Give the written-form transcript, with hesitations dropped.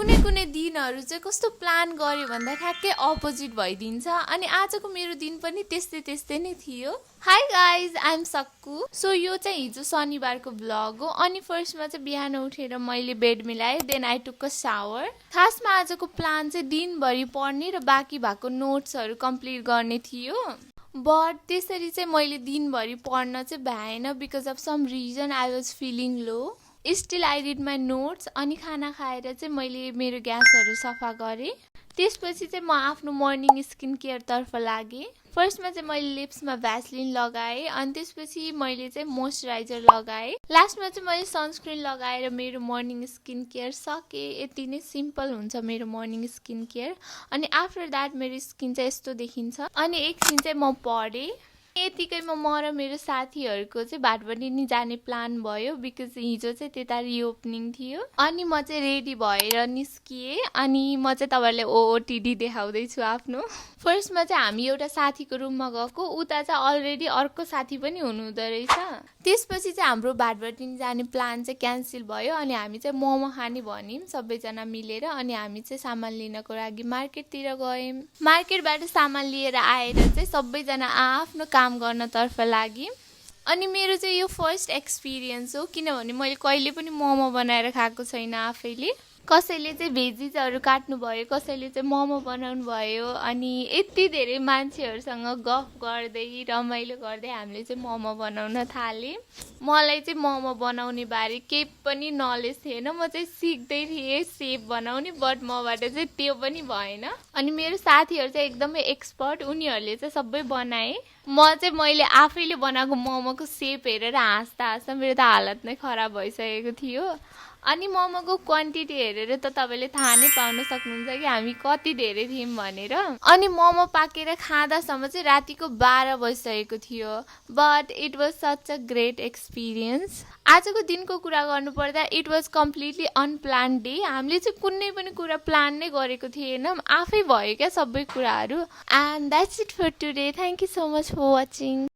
कुनै दिनहरु चाहिँ कस्तो प्लान गरे भन्दा ठ्याक्कै अपोजिट भइदिन्छ अनि आजको मेरो दिन पनि त्यस्तै नै थियो। हाई गाइज, आई एम सक्कु। सो यो चाहिँ हिजो शनिबारको भ्लग हो। अनि फर्स्टमा चाहिँ बिहान उठेर मैले बेड मिलाएँ, then I took a shower. खासमा आजको प्लान चाहिँ दिनभरि पढ्ने र बाँकी भएको नोट्सहरू कम्प्लिट गर्ने थियो, बट त्यसरी चाहिँ मैले दिनभरि पढ्न चाहिँ भ्याएन because of some reason I was feeling low. Still I read my notes. अनि खाना खाएर चाहिँ मैले मेरो ग्यासहरू सफा गरेँ। त्यसपछि चाहिँ म आफ्नो मर्निङ स्किन केयरतर्फ लागेँ। फर्स्टमा चाहिँ मैले लिप्समा भ्यासलिन लगाएँ अनि त्यसपछि मैले चाहिँ मोइस्चराइजर लगाएँ। लास्टमा चाहिँ मैले सनस्क्रिन लगाएर मेरो मर्निङ स्किन केयर सकेँ। यति नै सिम्पल हुन्छ मेरो मर्निङ स्किन केयर। अनि आफ्टर द्याट मेरो स्किन चाहिँ यस्तो देखिन्छ। अनि एकछिन चाहिँ म पढेँ। यतिकैमा म र मेरो साथीहरूको चाहिँ भाटबडी जाने प्लान भयो बिकज हिजो चाहिँ त्यता रिओपनिङ थियो। अनि म चाहिँ रेडी भएर निस्किएँ। अनि म चाहिँ तपाईँहरूलाई ओओटिडी देखाउँदैछु आफ्नो। फर्स्टमा चाहिँ हामी एउटा साथीको रुममा गएको, उता चाहिँ अलरेडी अर्को साथी पनि हुनुहुँदो रहेछ। त्यसपछि चाहिँ हाम्रो भाटबडी जाने प्लान चाहिँ क्यान्सल भयो अनि हामी चाहिँ मोमो खाने भन्यौँ सबैजना मिलेर। अनि हामी चाहिँ सामान लिनको लागि मार्केटतिर गयौँ। मार्केटबाट सामान लिएर आएर चाहिँ सबैजना आफ्नो काम गर्नतर्फ लाग्यौँ। अनि मेरो चाहिँ यो फर्स्ट एक्सपिरियन्स हो किनभने मैले कहिले पनि मोमो बनाएर खाएको छैन आफैले। कसैले चाहिँ भेजिजहरू काट्नु भयो, कसैले चाहिँ मोमो बनाउनु भयो। अनि यति धेरै मान्छेहरूसँग गफ गर्दै रमाइलो गर्दै हामीले चाहिँ मोमो बनाउन थालेँ। मलाई चाहिँ मोमो बनाउने बारे केही पनि नलेज थिएन। म चाहिँ सिक्दै थिएँ सेप बनाउने, बट मबाट चाहिँ त्यो पनि भएन। अनि मेरो साथीहरू चाहिँ एकदमै एक्सपर्ट, उनीहरूले चाहिँ सबै बनाए। मैले आफैले बनाएको मोमोको सेप हेरेर हाँस्दा मेरो त हालत नै खराब भइसकेको थियो। अनि मोमोको क्वान्टिटी हेरेर त तपाईँले थाहा नै पाउन सक्नुहुन्छ कि हामी कति धेरै थियौँ भनेर। अनि मोमो पाकेर खाँदासम्म चाहिँ रातिको 12 बजिसकेको थियो, but it was such a great experience. आजको दिनको कुरा गर्नुपर्दा it was completely unplanned day. हामीले चाहिँ कुनै पनि कुरा प्लान नै गरेको थिएनौँ, आफै भयो क्या सबै कुराहरू। And that's it for today. Thank you so much for watching.